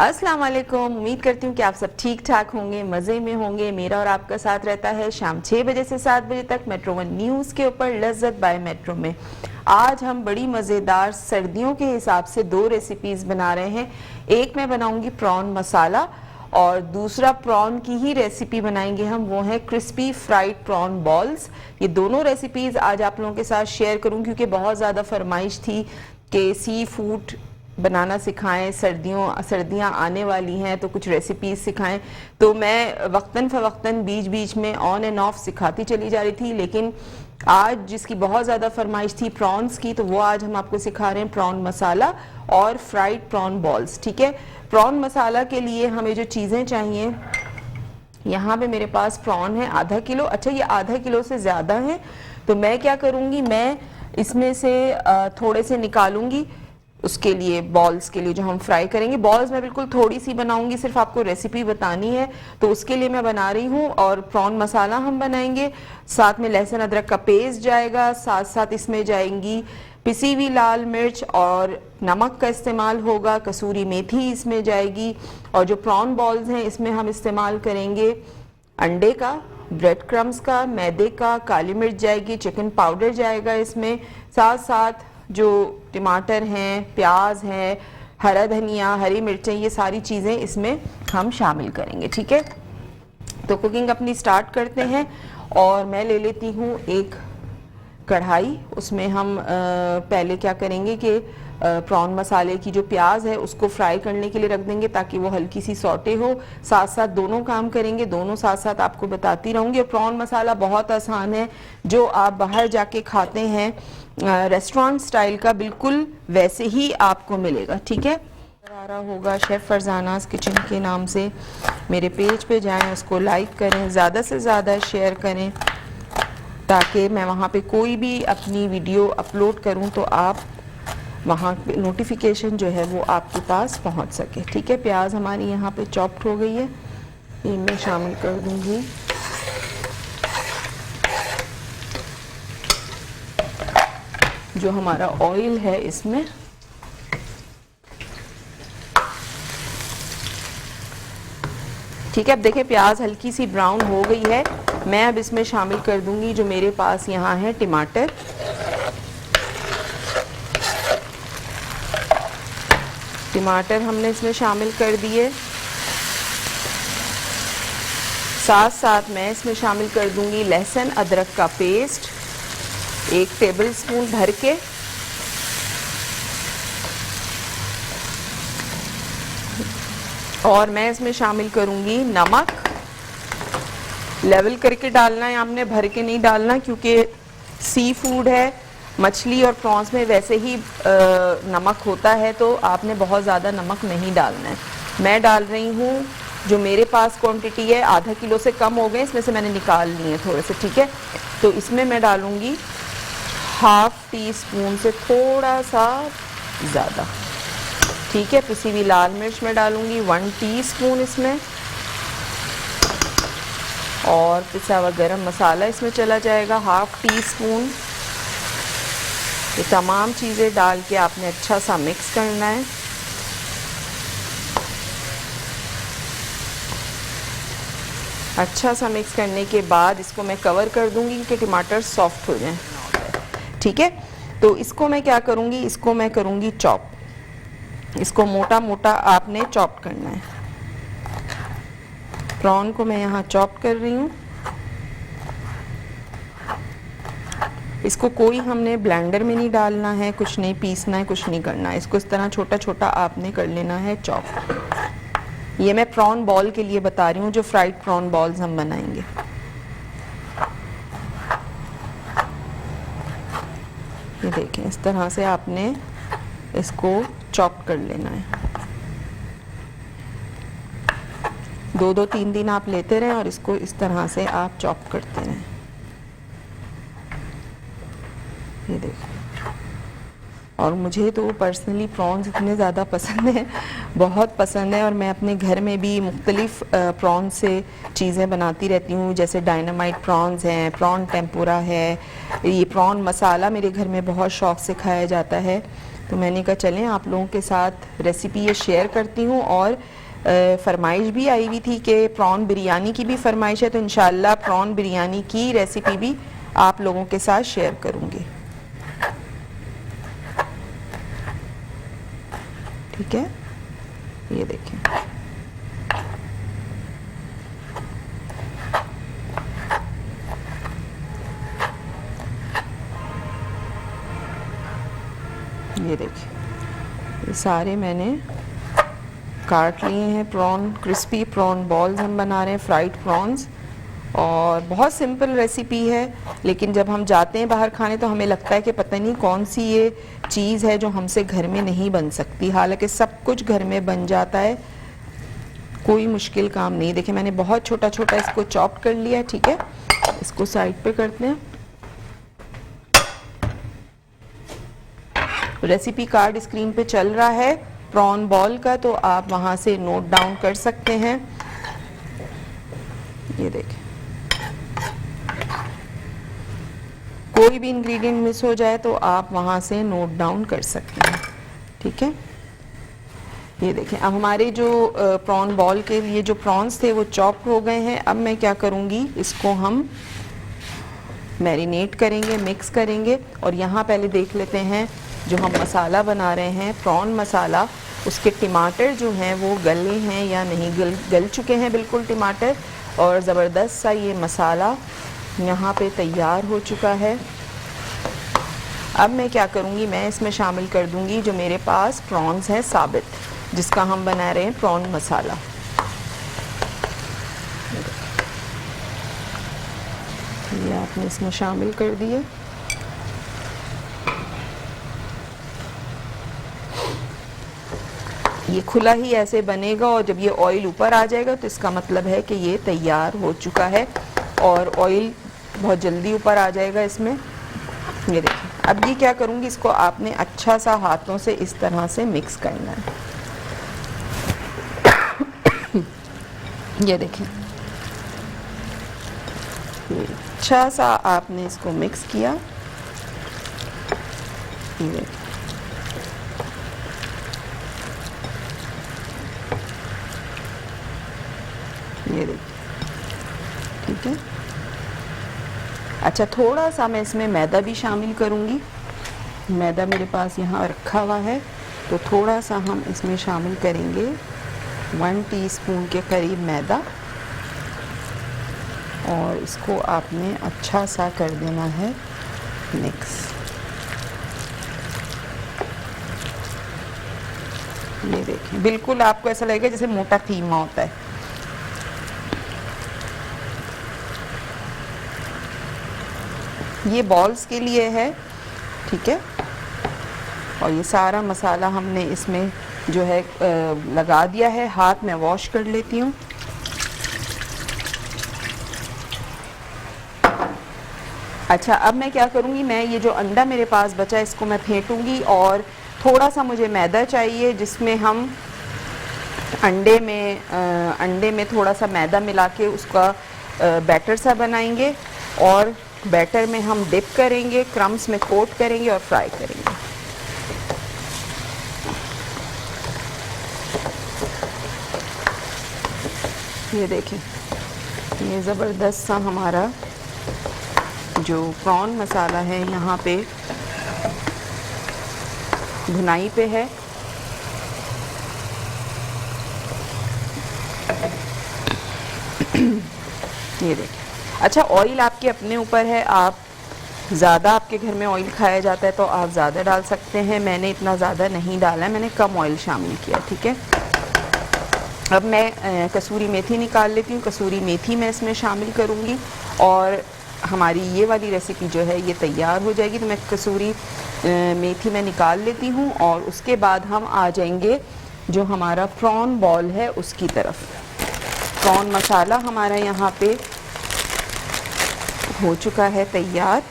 अस्सलाम वालेकुम। उम्मीद करती हूँ कि आप सब ठीक ठाक होंगे, मज़े में होंगे। मेरा और आपका साथ रहता है शाम 6 बजे से 7 बजे तक मेट्रो वन न्यूज़ के ऊपर लज्जत बाय मेट्रो में। आज हम बड़ी मज़ेदार सर्दियों के हिसाब से 2 रेसिपीज़ बना रहे हैं। एक मैं बनाऊंगी प्रॉन मसाला और दूसरा प्रॉन की ही रेसिपी बनाएंगे हम, वो है क्रिस्पी फ्राइड प्रॉन बॉल्स। ये दोनों रेसिपीज़ आज आप लोगों के साथ शेयर करूँ क्योंकि बहुत ज़्यादा फरमाइश थी कि सी फूड बनाना सिखाएं, सर्दियां आने वाली हैं तो कुछ रेसिपीज सिखाएं। तो मैं वक्तन फ़वक्तन बीच बीच में ऑन एंड ऑफ सिखाती चली जा रही थी, लेकिन आज जिसकी बहुत ज़्यादा फरमाइश थी प्रॉन्स की, तो वो आज हम आपको सिखा रहे हैं प्रॉन मसाला और फ्राइड प्रॉन बॉल्स। ठीक है, प्रॉन मसाला के लिए हमें जो चीज़ें चाहिए, यहाँ पे मेरे पास प्रॉन है आधा किलो। अच्छा, ये आधा किलो से ज़्यादा है, तो मैं क्या करूँगी, मैं इसमें से थोड़े से निकालूंगी उसके लिए, बॉल्स के लिए जो हम फ्राई करेंगे। बॉल्स मैं बिल्कुल थोड़ी सी बनाऊंगी, सिर्फ आपको रेसिपी बतानी है, तो उसके लिए मैं बना रही हूँ। और प्रॉन मसाला हम बनाएंगे, साथ में लहसुन अदरक का पेस्ट जाएगा, साथ साथ इसमें जाएंगी पिसी हुई लाल मिर्च और नमक का इस्तेमाल होगा, कसूरी मेथी इसमें जाएगी। और जो प्रॉन बॉल्स हैं इसमें हम इस्तेमाल करेंगे अंडे का, ब्रेड क्रम्स का, मैदे का, काली मिर्च जाएगी, चिकन पाउडर जाएगा इसमें, साथ साथ जो टमाटर हैं, प्याज हैं, हरा धनिया, हरी मिर्चें, ये सारी चीज़ें इसमें हम शामिल करेंगे। ठीक है, तो कुकिंग अपनी स्टार्ट करते हैं। और मैं ले लेती हूँ एक कढ़ाई, उसमें हम पहले क्या करेंगे कि प्रॉन मसाले की जो प्याज है उसको फ्राई करने के लिए रख देंगे ताकि वो हल्की सी सौटे हो। साथ साथ दोनों काम करेंगे, दोनों साथ साथ आपको बताती रहूँगी। और प्रॉन मसाला बहुत आसान है, जो आप बाहर जाके खाते हैं रेस्टोरेंट स्टाइल का, बिल्कुल वैसे ही आपको मिलेगा। ठीक है, आ रहा होगा शेफ़ फरजानास किचन के नाम से, मेरे पेज पे जाएं, उसको लाइक करें, ज़्यादा से ज़्यादा शेयर करें ताकि मैं वहाँ पे कोई भी अपनी वीडियो अपलोड करूँ तो आप वहाँ नोटिफिकेशन जो है वो आपके पास पहुँच सके। ठीक है, प्याज हमारी यहाँ पे चॉप्ड हो गई है, ये मैं शामिल कर दूँगी। जो हमारा ऑयल है इसमें, ठीक है, अब देखिए प्याज हल्की सी ब्राउन हो गई है। मैं अब इसमें शामिल कर दूंगी जो मेरे पास यहाँ है टमाटर। टमाटर हमने इसमें शामिल कर दिए। साथ साथ मैं इसमें शामिल कर दूंगी लहसुन अदरक का पेस्ट 1 टेबलस्पून भर के। और मैं इसमें शामिल करूंगी नमक। लेवल करके डालना है, हमने भर के नहीं डालना, क्योंकि सी फूड है, मछली और प्रॉन्स में वैसे ही नमक होता है, तो आपने बहुत ज़्यादा नमक नहीं डालना है। मैं डाल रही हूँ, जो मेरे पास क्वांटिटी है आधा किलो से कम हो गए, इसमें से मैंने निकाल लिए थोड़े से। ठीक है, तो इसमें मैं डालूँगी ½ टीस्पून से थोड़ा सा ज़्यादा। ठीक है, पिसी हुई लाल मिर्च मैं डालूँगी 1 टीस्पून इसमें, और पिसा हुआ गरम मसाला इसमें चला जाएगा ½ टीस्पून। ये तमाम चीज़ें डाल के आपने अच्छा सा मिक्स करना है। अच्छा सा मिक्स करने के बाद इसको मैं कवर कर दूंगी कि टमाटर सॉफ्ट हो जाएं। ठीक है, तो इसको मैं क्या करूंगी, इसको मैं करूंगी चॉप। इसको मोटा मोटा आपने चॉप करना है। प्रॉन को मैं यहाँ चॉप कर रही हूँ। इसको कोई हमने ब्लेंडर में नहीं डालना है, कुछ नहीं पीसना है, कुछ नहीं करना है। इसको इस तरह छोटा छोटा आपने कर लेना है चॉप। ये मैं प्रॉन बॉल के लिए बता रही हूँ, जो फ्राइड प्रॉन बॉल्स हम बनाएंगे। ये देखें, इस तरह से आपने इसको चॉप कर लेना है। 2-2, 3 आप लेते रहें और इसको इस तरह से आप चॉप करते रहें। ये देखिए, और मुझे तो पर्सनली प्रॉन्स इतने ज़्यादा पसंद हैं, बहुत पसंद है। और मैं अपने घर में भी मुख्तलिफ प्रॉन्स से चीज़ें बनाती रहती हूँ, जैसे डायनामाइट प्रॉन्स हैं, प्रॉन टेम्पुरा है, ये प्रॉन मसाला मेरे घर में बहुत शौक़ से खाया जाता है। तो मैंने कहा चलें आप लोगों के साथ रेसिपी ये शेयर करती हूँ। और फरमाइश भी आई हुई थी कि प्रॉन बिरयानी की भी फरमाइश है, तो इंशाल्लाह प्रॉन बिरयानी की रेसिपी भी आप लोगों के साथ शेयर करूँगी। ठीक है, ये देखें। ये देखिए, ये सारे मैंने काट लिए हैं प्रॉन। क्रिस्पी प्रॉन बॉल्स हम बना रहे हैं, फ्राइड प्रॉन्स। और बहुत सिंपल रेसिपी है, लेकिन जब हम जाते हैं बाहर खाने तो हमें लगता है कि पता नहीं कौन सी ये चीज़ है जो हमसे घर में नहीं बन सकती। हालांकि सब कुछ घर में बन जाता है, कोई मुश्किल काम नहीं। देखिए मैंने बहुत छोटा छोटा इसको चॉप कर लिया। ठीक है, इसको साइड पे करते हैं। रेसिपी कार्ड स्क्रीन पे चल रहा है प्रॉन बॉल का, तो आप वहां से नोट डाउन कर सकते हैं। ये देखें, कोई भी इंग्रेडिएंट मिस हो जाए तो आप वहां से नोट डाउन कर सकते हैं। ठीक है, ये देखें, अब हमारे जो प्रॉन बॉल के लिए जो प्रॉन्स थे वो चॉप हो गए हैं। अब मैं क्या करूंगी, इसको हम मैरिनेट करेंगे, मिक्स करेंगे। और यहाँ पहले देख लेते हैं जो हम मसाला बना रहे हैं प्रॉन मसाला, उसके टमाटर जो हैं वो गले हैं या नहीं। गल चुके हैं बिल्कुल टमाटर, और ज़बरदस्त सा ये मसाला यहाँ पे तैयार हो चुका है। अब मैं क्या करूँगी, मैं इसमें शामिल कर दूँगी जो मेरे पास प्रॉन्स हैं साबित, जिसका हम बना रहे हैं प्रॉन मसाला। ये आपने इसमें शामिल कर दिए। ये खुला ही ऐसे बनेगा, और जब ये ऑयल ऊपर आ जाएगा तो इसका मतलब है कि ये तैयार हो चुका है, और ऑयल बहुत जल्दी ऊपर आ जाएगा इसमें। ये देखिए, अब ये क्या करूँगी, इसको आपने अच्छा सा हाथों से इस तरह से मिक्स करना है। ये देखिए, ये अच्छा सा आपने इसको मिक्स किया। ये देखिए, ये देखिए, ठीक है। अच्छा, थोड़ा सा मैं इसमें मैदा भी शामिल करूँगी। मैदा मेरे पास यहाँ रखा हुआ है, तो थोड़ा सा हम इसमें शामिल करेंगे 1 टीस्पून के करीब मैदा, और इसको आपने अच्छा सा कर देना है मिक्स। ये देखिए, बिल्कुल आपको ऐसा लगेगा जैसे मोटा कीमा होता है। ये बॉल्स के लिए है, ठीक है। और ये सारा मसाला हमने इसमें जो है लगा दिया है। हाथ में वॉश कर लेती हूँ। अच्छा, अब मैं क्या करूँगी, मैं ये जो अंडा मेरे पास बचा है इसको मैं फेंटूंगी, और थोड़ा सा मुझे मैदा चाहिए जिसमें हम अंडे में थोड़ा सा मैदा मिला के उसका बैटर सा बनाएंगे, और बैटर में हम डिप करेंगे, क्रम्स में कोट करेंगे और फ्राई करेंगे। ये देखें, ये ज़बरदस्त सा हमारा जो प्रॉन मसाला है यहाँ पे भुनाई पे है। ये देखिए। अच्छा, ऑयल आपके अपने ऊपर है, आप ज़्यादा आपके घर में ऑयल खाया जाता है तो आप ज़्यादा डाल सकते हैं। मैंने इतना ज़्यादा नहीं डाला है, मैंने कम ऑयल शामिल किया। ठीक है, अब मैं कसूरी मेथी निकाल लेती हूँ। कसूरी मेथी मैं इसमें शामिल करूँगी, और हमारी ये वाली रेसिपी जो है ये तैयार हो जाएगी। तो मैं कसूरी मेथी में निकाल लेती हूँ, और उसके बाद हम आ जाएंगे जो हमारा प्रॉन बॉल है उसकी तरफ। प्रॉन मसाला हमारा यहाँ पे हो चुका है तैयार,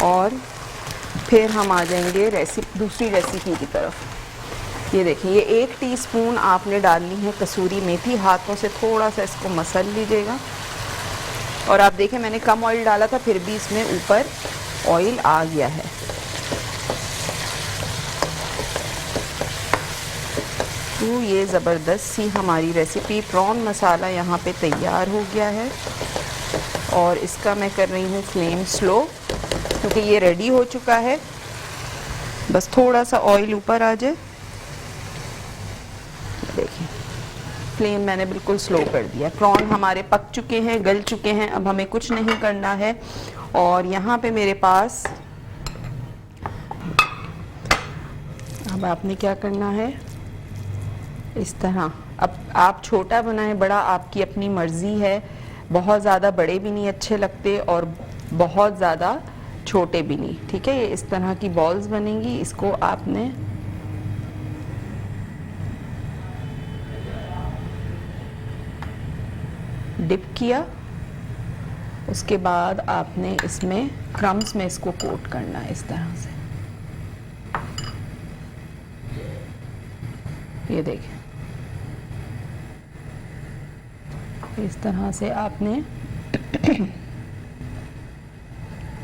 और फिर हम आ जाएंगे दूसरी रेसिपी की तरफ। ये देखिए, ये 1 टीस्पून आपने डालनी है कसूरी मेथी। हाथों से थोड़ा सा इसको मसल लीजिएगा, और आप देखें मैंने कम ऑयल डाला था फिर भी इसमें ऊपर ऑयल आ गया है। तो ये ज़बरदस्त सी हमारी रेसिपी प्रॉन मसाला यहाँ पे तैयार हो गया है और इसका मैं कर रही हूँ फ्लेम स्लो, क्योंकि ये रेडी हो चुका है। बस थोड़ा सा ऑयल ऊपर आ जाए। देखिए फ्लेम मैंने बिल्कुल स्लो कर दिया। प्रॉन हमारे पक चुके हैं, गल चुके हैं, अब हमें कुछ नहीं करना है। और यहाँ पे मेरे पास अब आपने क्या करना है, इस तरह, अब आप छोटा बनाएं बड़ा आपकी अपनी मर्जी है। बहुत ज़्यादा बड़े भी नहीं अच्छे लगते और बहुत ज़्यादा छोटे भी नहीं, ठीक है। ये इस तरह की बॉल्स बनेंगी। इसको आपने डिप किया, उसके बाद आपने इसमें क्रम्स में इसको कोट करना है इस तरह से। ये देखें, इस तरह से आपने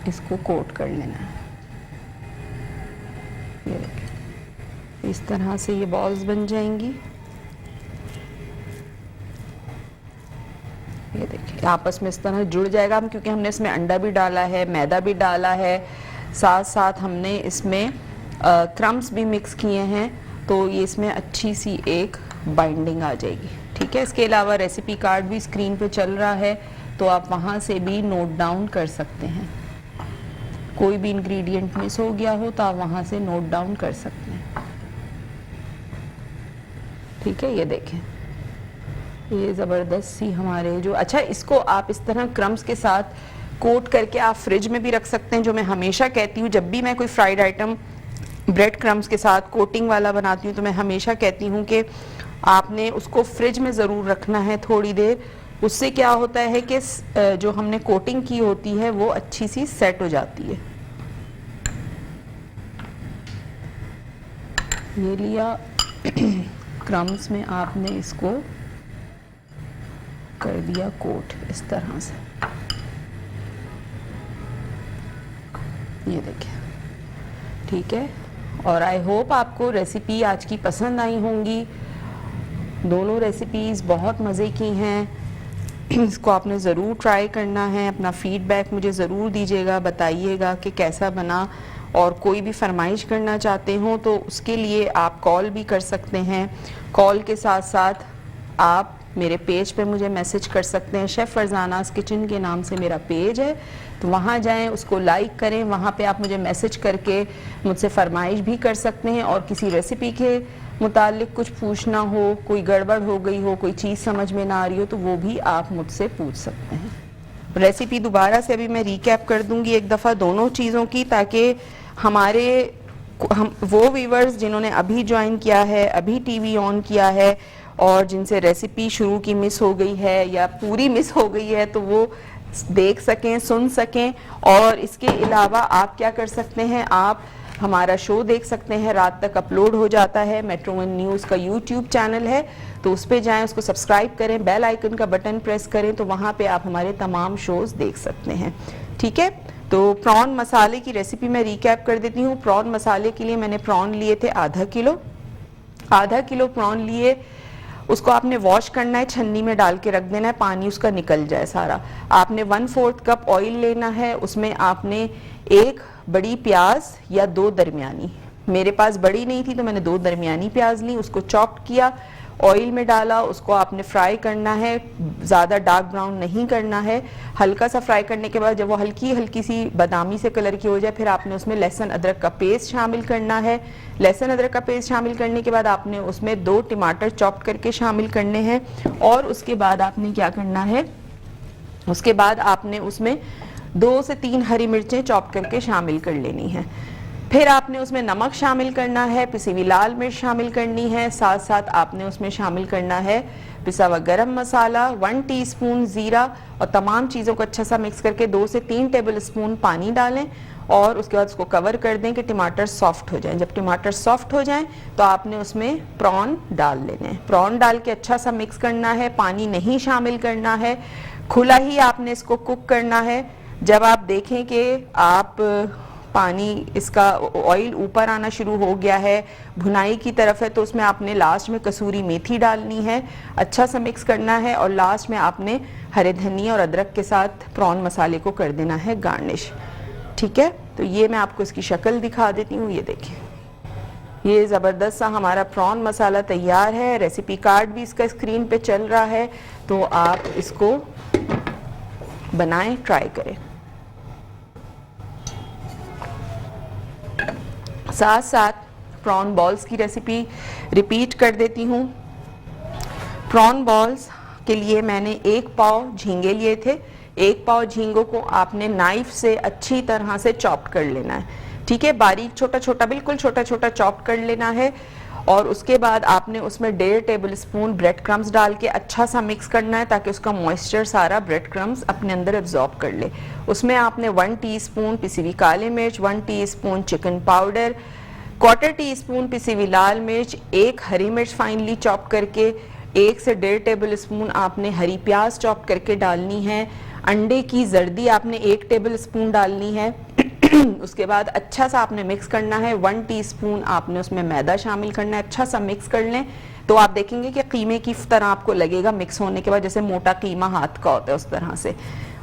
इसको कोट कर लेना है। ये देखें, इस तरह से ये बॉल्स बन जाएंगी। ये देखिए आपस में इस तरह जुड़ जाएगा, क्योंकि हमने इसमें अंडा भी डाला है, मैदा भी डाला है, साथ साथ हमने इसमें क्रम्स भी मिक्स किए हैं, तो ये इसमें अच्छी सी एक बाइंडिंग आ जाएगी, ठीक है। इसके अलावा रेसिपी कार्ड भी स्क्रीन पे चल रहा है, तो आप वहाँ से भी नोट डाउन कर सकते हैं। कोई भी इंग्रेडिएंट मिस हो गया हो तो आप वहाँ से नोट डाउन कर सकते हैं, ठीक है। ये देखें, ये ज़बरदस्त सी हमारे जो, अच्छा इसको आप इस तरह क्रम्स के साथ कोट करके आप फ्रिज में भी रख सकते हैं। जो मैं हमेशा कहती हूँ, जब भी मैं कोई फ्राइड आइटम ब्रेड क्रम्स के साथ कोटिंग वाला बनाती हूँ, तो मैं हमेशा कहती हूँ कि आपने उसको फ्रिज में ज़रूर रखना है थोड़ी देर। उससे क्या होता है कि जो हमने कोटिंग की होती है वो अच्छी सी सेट हो जाती है। ये लिया क्रम्स में आपने इसको कर दिया कोट इस तरह से। ये देखिए, ठीक है। और आई होप आपको रेसिपी आज की पसंद आई होंगी। दोनों रेसिपीज़ बहुत मज़े की हैं। इसको आपने ज़रूर ट्राई करना है। अपना फीडबैक मुझे ज़रूर दीजिएगा, बताइएगा कि कैसा बना। और कोई भी फरमाइश करना चाहते हो तो उसके लिए आप कॉल भी कर सकते हैं। कॉल के साथ साथ आप मेरे पेज पे मुझे मैसेज कर सकते हैं। शेफ़ फरजानास किचन के नाम से मेरा पेज है, तो वहाँ जाएं, उसको लाइक करें। वहाँ पे आप मुझे मैसेज करके मुझसे फरमाइश भी कर सकते हैं। और किसी रेसिपी के मुतालिक कुछ पूछना हो, कोई गड़बड़ हो गई हो, कोई चीज़ समझ में ना आ रही हो, तो वो भी आप मुझसे पूछ सकते हैं। रेसिपी दोबारा से अभी मैं रिकैप कर दूँगी एक दफ़ा दोनों चीज़ों की, ताकि हम वो व्यूवर्स जिन्होंने अभी ज्वाइन किया है, अभी टीवी ऑन किया है और जिनसे रेसिपी शुरू की मिस हो गई है या पूरी मिस हो गई है, तो वो देख सकें, सुन सकें। और इसके अलावा आप क्या कर सकते हैं, आप हमारा शो देख सकते हैं, रात तक अपलोड हो जाता है। मेट्रो वन न्यूज़ का यूट्यूब चैनल है, तो उस पर जाएँ, उसको सब्सक्राइब करें, बेल आइकन का बटन प्रेस करें, तो वहाँ पे आप हमारे तमाम शोज़ देख सकते हैं, ठीक है। तो प्रॉन मसाले की रेसिपी मैं रिकैप कर देती हूँ। प्रॉन मसाले के लिए मैंने प्रॉन लिए थे आधा किलो प्रॉन लिए। उसको आपने वॉश करना है, छन्नी में डाल के रख देना है, पानी उसका निकल जाए सारा। आपने 1/4 कप ऑयल लेना है, उसमें आपने एक बड़ी प्याज या 2 दरमियानी, मेरे पास बड़ी नहीं थी तो मैंने 2 दरमियानी प्याज ली, उसको चॉप किया, ऑयल में डाला, उसको आपने फ्राई करना है। ज़्यादा डार्क ब्राउन नहीं करना है, हल्का सा फ्राई करने के बाद जब वो हल्की हल्की सी बादामी से कलर की हो जाए, फिर आपने उसमें लहसुन अदरक का पेस्ट शामिल करना है। लहसुन अदरक का पेस्ट शामिल करने के बाद आपने उसमें 2 टमाटर चॉप करके शामिल करने हैं। और उसके बाद आपने क्या करना है, उसके बाद आपने उसमें 2 से 3 हरी मिर्चें चॉप करके शामिल कर लेनी है। फिर आपने उसमें नमक शामिल करना है, पिसी हुई लाल मिर्च शामिल करनी है, साथ साथ आपने उसमें शामिल करना है पिसा हुआ गरम मसाला, 1 टीस्पून ज़ीरा, और तमाम चीज़ों को अच्छा सा मिक्स करके 2 से 3 टेबलस्पून पानी डालें। और उसके बाद उसको कवर कर दें कि टमाटर सॉफ्ट हो जाएं। जब टमाटर सॉफ्ट हो जाएं तो आपने उसमें प्रॉन डाल लेने हैं। प्रॉन डाल के अच्छा सा मिक्स करना है, पानी नहीं शामिल करना है, खुला ही आपने इसको कुक करना है। जब आप देखें कि आप पानी इसका ऑयल ऊपर आना शुरू हो गया है, भुनाई की तरफ है, तो उसमें आपने लास्ट में कसूरी मेथी डालनी है, अच्छा सा मिक्स करना है और लास्ट में आपने हरे धनिया और अदरक के साथ प्रॉन मसाले को कर देना है गार्निश। ठीक है, तो ये मैं आपको इसकी शक्ल दिखा देती हूँ। ये देखें, ये ज़बरदस्त सा हमारा प्रॉन मसाला तैयार है। रेसिपी कार्ड भी इसका स्क्रीन पे चल रहा है, तो आप इसको बनाएं, ट्राई करें। साथ साथ प्रॉन बॉल्स की रेसिपी रिपीट कर देती हूँ। प्रॉन बॉल्स के लिए मैंने 1 पाव झींगे लिए थे। 1 पाव झींगों को आपने नाइफ से अच्छी तरह से चॉप कर लेना है। ठीक है, बारीक छोटा छोटा, बिल्कुल छोटा छोटा चॉप कर लेना है। और उसके बाद आपने उसमें 1.5 टेबल स्पून ब्रेड क्रम्स डाल के अच्छा सा मिक्स करना है, ताकि उसका मॉइस्चर सारा ब्रेड क्रम्स अपने अंदर एब्जॉर्ब कर ले। उसमें आपने 1 टीस्पून पिसी हुई काली मिर्च, 1 टीस्पून चिकन पाउडर, 1/4 टीस्पून पिसी हुई लाल मिर्च, 1 हरी मिर्च फाइनली चॉप करके, 1 से 1.5 टेबल स्पून आपने हरी प्याज चॉप करके डालनी है। अंडे की जर्दी आपने 1 टेबल स्पून डालनी है। उसके बाद अच्छा सा आपने मिक्स करना है। 1 टीस्पून आपने उसमें मैदा शामिल करना है। अच्छा सा मिक्स कर लें तो आप देखेंगे कि कीमे की तरह आपको लगेगा मिक्स होने के बाद, जैसे मोटा कीमा हाथ का होता है उस तरह से।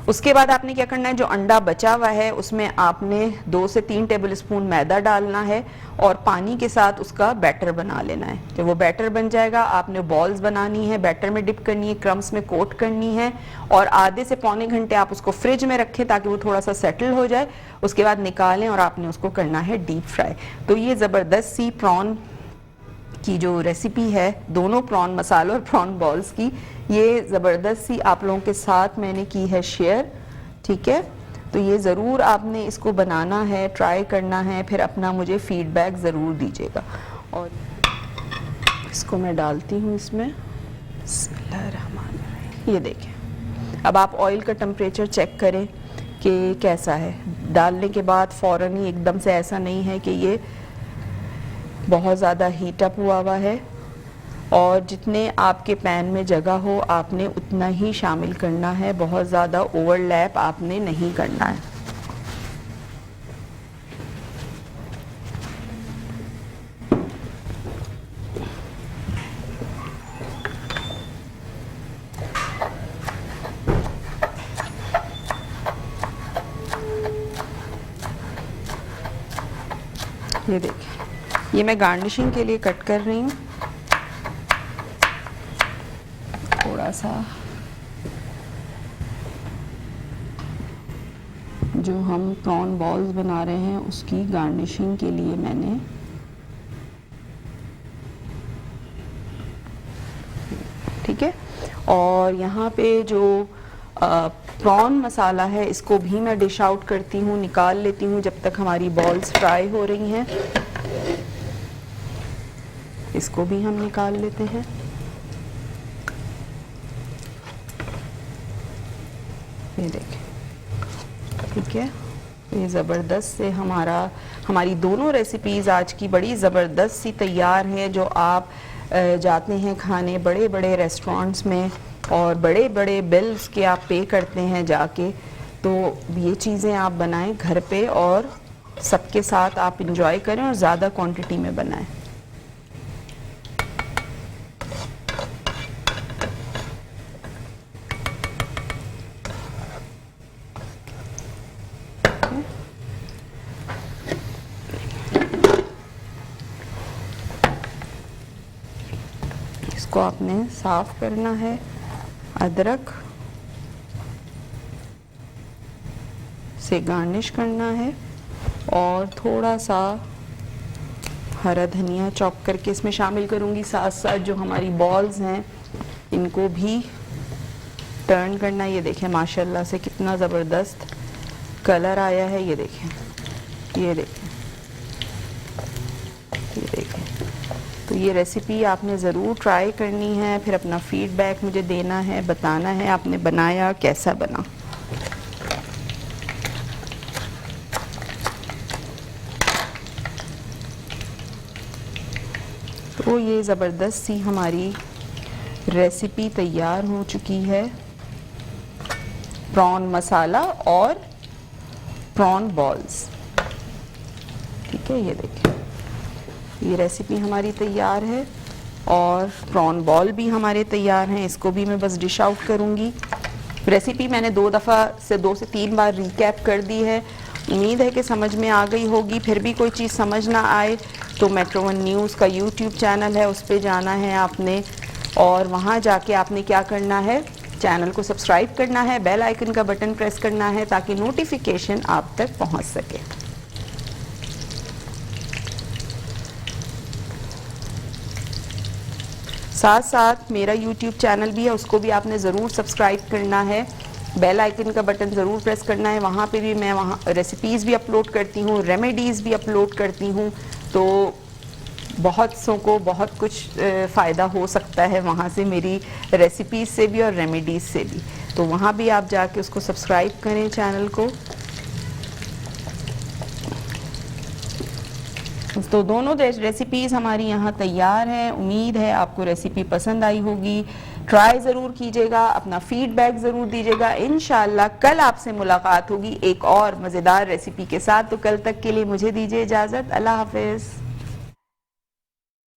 उसके बाद आपने क्या करना है, जो अंडा बचा हुआ है उसमें आपने 2 से 3 टेबल स्पून मैदा डालना है और पानी के साथ उसका बैटर बना लेना है। जब वो बैटर बन जाएगा, आपने बॉल्स बनानी है, बैटर में डिप करनी है, क्रम्स में कोट करनी है और आधे से पौने घंटे आप उसको फ्रिज में रखें ताकि वो थोड़ा सा सेटल हो जाए। उसके बाद निकालें और आपने उसको करना है डीप फ्राई। तो ये ज़बरदस्त सी प्रॉन की जो रेसिपी है, दोनों प्रॉन मसालों और प्रॉन बॉल्स की, ये ज़बरदस्त सी आप लोगों के साथ मैंने की है शेयर। ठीक है, तो ये ज़रूर आपने इसको बनाना है, ट्राई करना है, फिर अपना मुझे फीडबैक ज़रूर दीजिएगा। और इसको मैं डालती हूँ इसमें। बिस्मिल्लाहिर्रहमानिर्रहीम। ये देखें, अब आप ऑयल का टेम्परेचर चेक करें कि कैसा है। डालने के बाद फ़ौरन ही एकदम से ऐसा नहीं है कि ये बहुत ज़्यादा हीट अप हुआ है, और जितने आपके पैन में जगह हो आपने उतना ही शामिल करना है। बहुत ज़्यादा ओवरलैप आपने नहीं करना है। ये देखिए, ये मैं गार्निशिंग के लिए कट कर रही हूँ। थोड़ा सा जो हम प्रॉन बॉल्स बना रहे हैं उसकी गार्निशिंग के लिए मैंने ठीक है। और यहाँ पे जो प्रॉन मसाला है इसको भी मैं डिश आउट करती हूँ, निकाल लेती हूँ जब तक हमारी बॉल्स फ्राई हो रही हैं। इसको भी हम निकाल लेते हैं। ये देखें, ठीक है। ये ज़बरदस्त से हमारी दोनों रेसिपीज़ आज की बड़ी ज़बरदस्त सी तैयार हैं, जो आप जाते हैं खाने बड़े बड़े रेस्टोरेंट्स में और बड़े बड़े बिल्स के आप पे करते हैं जाके। तो ये चीज़ें आप बनाएं घर पे और सबके साथ आप इंजॉय करें और ज़्यादा क्वांटिटी में बनाएं। इसको आपने साफ करना है। अदरक से गार्निश करना है और थोड़ा सा हरा धनिया चॉप करके इसमें शामिल करूंगी। साथ साथ जो हमारी बॉल्स हैं इनको भी टर्न करना। ये देखें माशाल्लाह से कितना ज़बरदस्त कलर आया है। ये देखें, ये देखें, ये देखें। तो ये रेसिपी आपने ज़रूर ट्राई करनी है, फिर अपना फीडबैक मुझे देना है, बताना है आपने बनाया कैसा बना। तो ये ज़बरदस्त सी हमारी रेसिपी तैयार हो चुकी है, प्रॉन मसाला और प्रॉन बॉल्स। ठीक है, ये देखिए ये रेसिपी हमारी तैयार है और प्रॉन बॉल भी हमारे तैयार हैं। इसको भी मैं बस डिश आउट करूँगी। रेसिपी मैंने 2 से 3 बार रिकैप कर दी है। उम्मीद है कि समझ में आ गई होगी। फिर भी कोई चीज़ समझ ना आए तो मेट्रो वन न्यूज़ का यूट्यूब चैनल है, उस पर जाना है आपने और वहाँ जाके आपने क्या करना है, चैनल को सब्सक्राइब करना है, बेल आइकन का बटन प्रेस करना है ताकि नोटिफिकेशन आप तक पहुँच सके। साथ साथ मेरा यूट्यूब चैनल भी है, उसको भी आपने ज़रूर सब्सक्राइब करना है, बेल आइकन का बटन ज़रूर प्रेस करना है। वहाँ पे भी मैं वहाँ रेसिपीज़ भी अपलोड करती हूँ, रेमेडीज़ भी अपलोड करती हूँ, तो बहुत सौ को बहुत कुछ फ़ायदा हो सकता है वहाँ से, मेरी रेसिपीज़ से भी और रेमेडीज़ से भी। तो वहाँ भी आप जाके उसको सब्सक्राइब करें चैनल को। तो दोनों रेसिपीज़ हमारी यहाँ तैयार हैं। उम्मीद है आपको रेसिपी पसंद आई होगी। ट्राई ज़रूर कीजिएगा, अपना फीडबैक ज़रूर दीजिएगा। इंशाल्लाह कल आपसे मुलाकात होगी एक और मज़ेदार रेसिपी के साथ। तो कल तक के लिए मुझे दीजिए इजाज़त। अल्लाह हाफ़िज़।